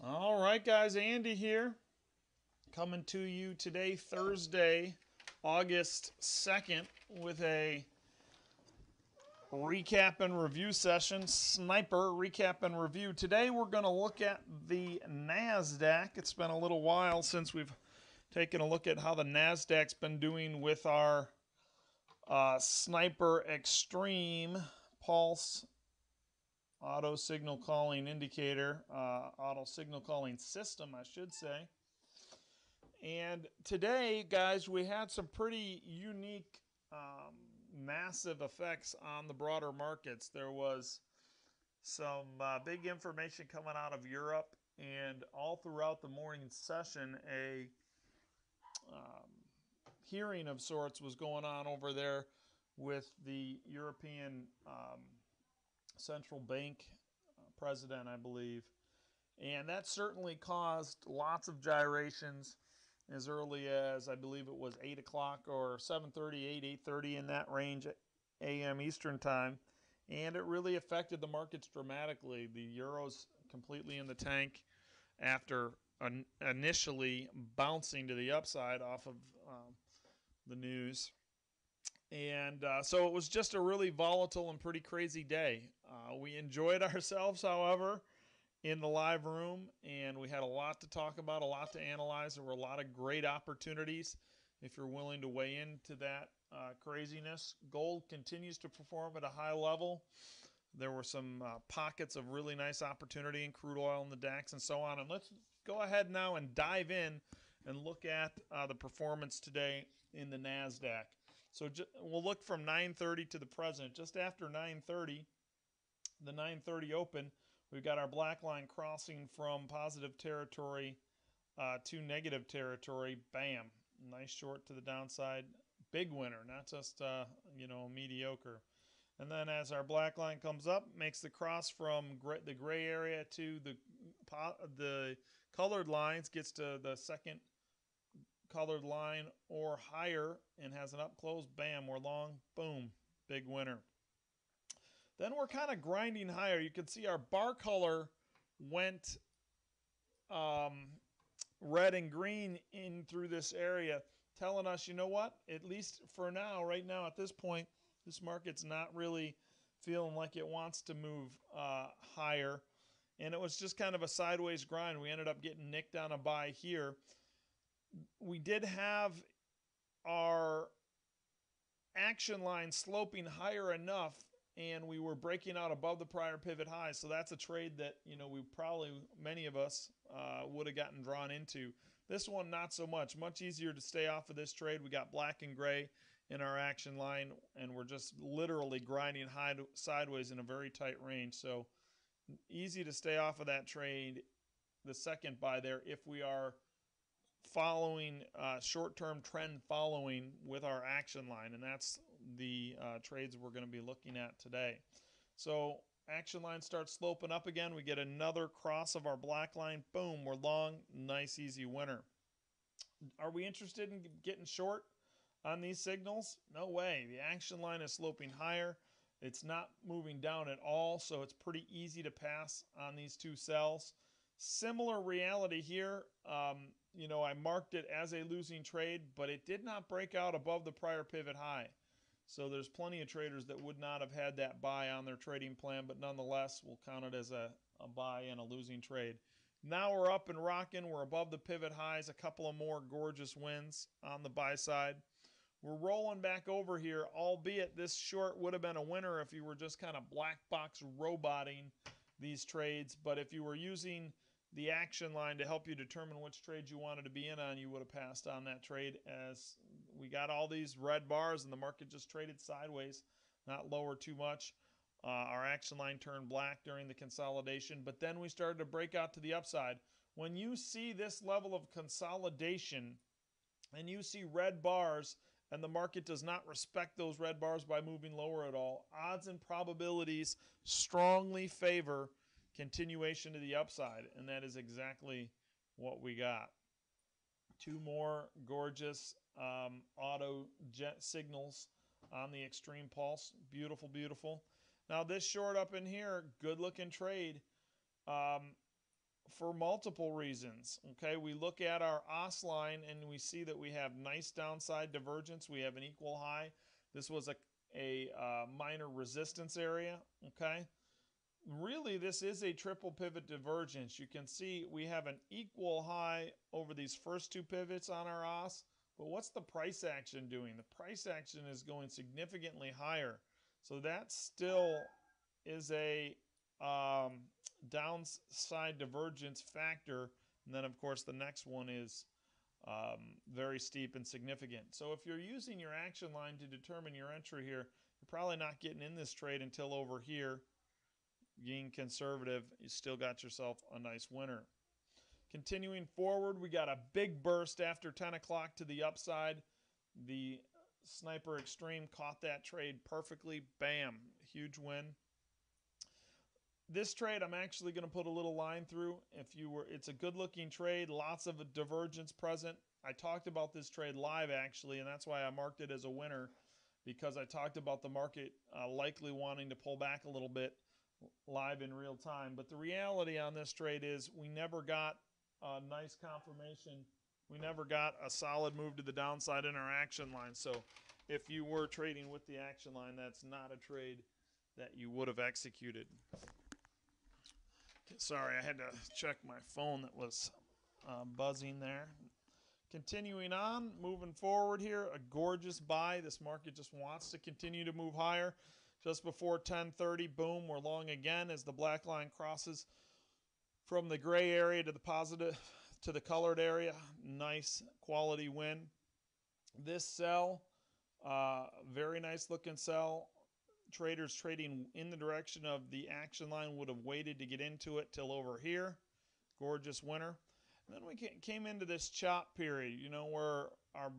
All right, guys, Andy here, coming to you today, Thursday, August 2nd, with a recap and review session. Sniper recap and review. Today, we're going to look at the NASDAQ. It's been a little while since we've taken a look at how the NASDAQ's been doing with our Sniper Extreme Pulse auto signal calling indicator, auto signal calling system, I should say. And today, guys, we had some pretty unique, massive effects on the broader markets. There was some big information coming out of Europe, and all throughout the morning session, a um, hearing of sorts was going on over there with the European Central Bank president, I believe. And that certainly caused lots of gyrations as early as, I believe it was 8 o'clock or 7:30, 8:30 in that range a.m. Eastern time. And it really affected the markets dramatically. The euro's completely in the tank after initially bouncing to the upside off of the news. And so it was just a really volatile and pretty crazy day. We enjoyed ourselves, however, in the live room, and we had a lot to talk about, a lot to analyze. There were a lot of great opportunities if you're willing to weigh into that craziness. Gold continues to perform at a high level. There were some pockets of really nice opportunity in crude oil and the DAX and so on. And let's go ahead now and dive in and look at the performance today in the NASDAQ. So we'll look from 9:30 to the present. Just after 9:30, the 9:30 open, we've got our black line crossing from positive territory to negative territory. Bam. Nice short to the downside. Big winner, not just, mediocre. And then as our black line comes up, makes the cross from the gray area to the colored lines, gets to the second colored line or higher and has an up close. Bam, we're long. Boom. Big winner. Then we're kind of grinding higher. You can see our bar color went red and green in through this area, telling us, you know what, at least for now, right now at this point, this market's not really feeling like it wants to move higher. And it was just kind of a sideways grind. We ended up getting nicked on a buy here. We did have our action line sloping higher enough, and we were breaking out above the prior pivot high. So that's a trade that, we probably, many of us, would have gotten drawn into. This one, not so much. Much easier to stay off of this trade. We got black and gray in our action line, and we're just literally grinding sideways in a very tight range. So easy to stay off of that trade, the second buy there, if we are following short-term trend following with our action line, and that's the trades we're going to be looking at today. So action line starts sloping up again. We get another cross of our black line. Boom, we're long. Nice, easy winner. Are we interested in getting short on these signals? No way. The action line is sloping higher. It's not moving down at all, so it's pretty easy to pass on these two sells. Similar reality here. I marked it as a losing trade, but it did not break out above the prior pivot high. So there's plenty of traders that would not have had that buy on their trading plan, but nonetheless, we'll count it as a buy and a losing trade. Now we're up and rocking. We're above the pivot highs. A couple of more gorgeous wins on the buy side. We're rolling back over here, albeit this short would have been a winner if you were just kind of black box roboting these trades. But if you were using the action line to help you determine which trade you wanted to be in on, you would have passed on that trade, as we got all these red bars and the market just traded sideways, not lower too much. Our action line turned black during the consolidation, but then we started to break out to the upside. When you see this level of consolidation and you see red bars and the market does not respect those red bars by moving lower at all, odds and probabilities strongly favor continuation to the upside, and that is exactly what we got. Two more gorgeous auto jet signals on the Extreme Pulse. Beautiful, beautiful. Now this short up in here, good looking trade. for multiple reasons. Okay, we look at our OS line and we see that we have nice downside divergence. We have an equal high. This was a minor resistance area. Okay, really this is a triple pivot divergence. You can see we have an equal high over these first two pivots on our OS. But what's the price action doing? The price action is going significantly higher. So that still is a downside divergence factor. And then, of course, the next one is very steep and significant. So if you're using your action line to determine your entry here, you're probably not getting in this trade until over here. Being conservative, you still got yourself a nice winner. Continuing forward, we got a big burst after 10 o'clock to the upside. The Sniper Extreme caught that trade perfectly. Bam, huge win. This trade I'm actually going to put a little line through. It's a good looking trade, lots of divergence present. I talked about this trade live actually, and that's why I marked it as a winner, because I talked about the market likely wanting to pull back a little bit live in real time. But the reality on this trade is we never got a nice confirmation. We never got a solid move to the downside in our action line. So if you were trading with the action line, that's not a trade that you would have executed. Sorry, I had to check my phone that was buzzing there. Continuing on, moving forward here, a gorgeous buy. This market just wants to continue to move higher. Just before 10:30, boom, we're long again as the black line crosses from the gray area to the positive to the colored area. Nice quality win. This sell, very nice looking sell. Traders trading in the direction of the action line would have waited to get into it till over here. Gorgeous winner. And then we came into this chop period, you know, where our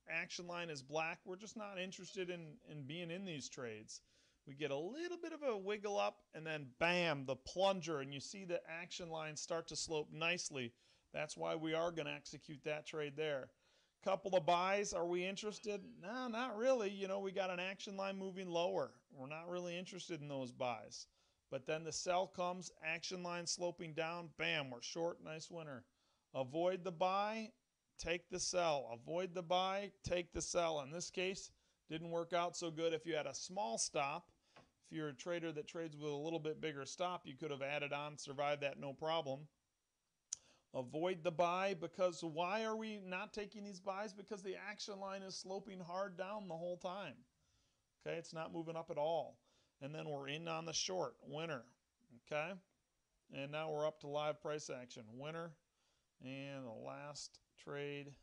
action line is black. We're just not interested in being in these trades. We get a little bit of a wiggle up, and then bam, the plunger, and you see the action line start to slope nicely. That's why we are going to execute that trade there. Couple of buys, are we interested? No, not really. You know, we got an action line moving lower. We're not really interested in those buys. But then the sell comes, action line sloping down, bam, we're short, nice winner. Avoid the buy, take the sell. Avoid the buy, take the sell. In this case, didn't work out so good. If you had a small stop, if you're a trader that trades with a little bit bigger stop, you could have added on, survived that no problem. Avoid the buy, because why are we not taking these buys? Because the action line is sloping hard down the whole time. Okay, it's not moving up at all. And then we're in on the short, winner. Okay, and now we're up to live price action, winner. And the last trade,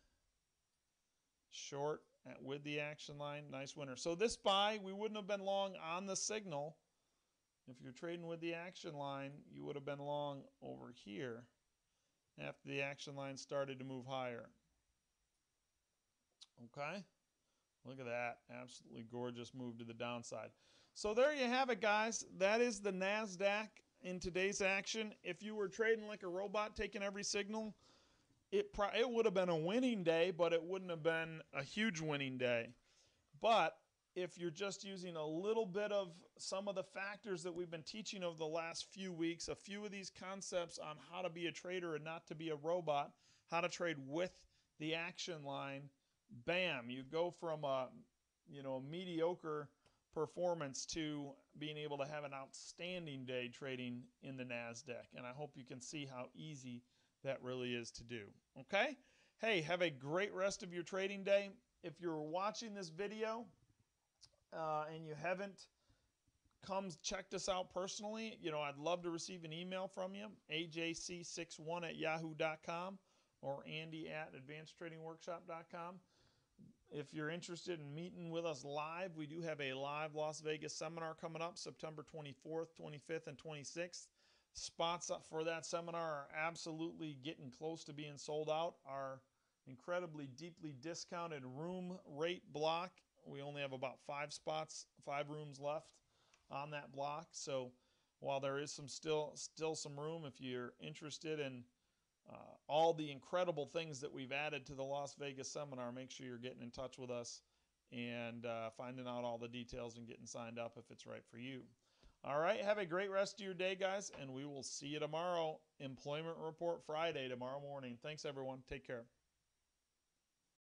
short with the action line, nice winner. So this buy, we wouldn't have been long on the signal. If you're trading with the action line, you would have been long over here after the action line started to move higher. Okay, look at that, absolutely gorgeous move to the downside. So there you have it, guys. That is the NASDAQ in today's action. If you were trading like a robot, taking every signal, it would have been a winning day, but it wouldn't have been a huge winning day. But if you're just using a little bit of some of the factors that we've been teaching over the last few weeks, a few of these concepts on how to be a trader and not to be a robot, how to trade with the action line, bam, you go from a mediocre performance to being able to have an outstanding day trading in the NASDAQ. And I hope you can see how easy that really is to do. Okay? Hey, have a great rest of your trading day. If you're watching this video and you haven't checked us out personally, I'd love to receive an email from you, ajc61@yahoo.com or andy@advancedtradingworkshop.com. If you're interested in meeting with us live, we do have a live Las Vegas seminar coming up September 24th, 25th, and 26th. Spots up for that seminar are absolutely getting close to being sold out. Our incredibly deeply discounted room rate block, we only have about 5 spots, 5 rooms left on that block. So while there is still some room, if you're interested in all the incredible things that we've added to the Las Vegas seminar, make sure you're getting in touch with us and finding out all the details and getting signed up if it's right for you. All right, have a great rest of your day, guys, and we will see you tomorrow. Employment Report Friday tomorrow morning. Thanks, everyone. Take care.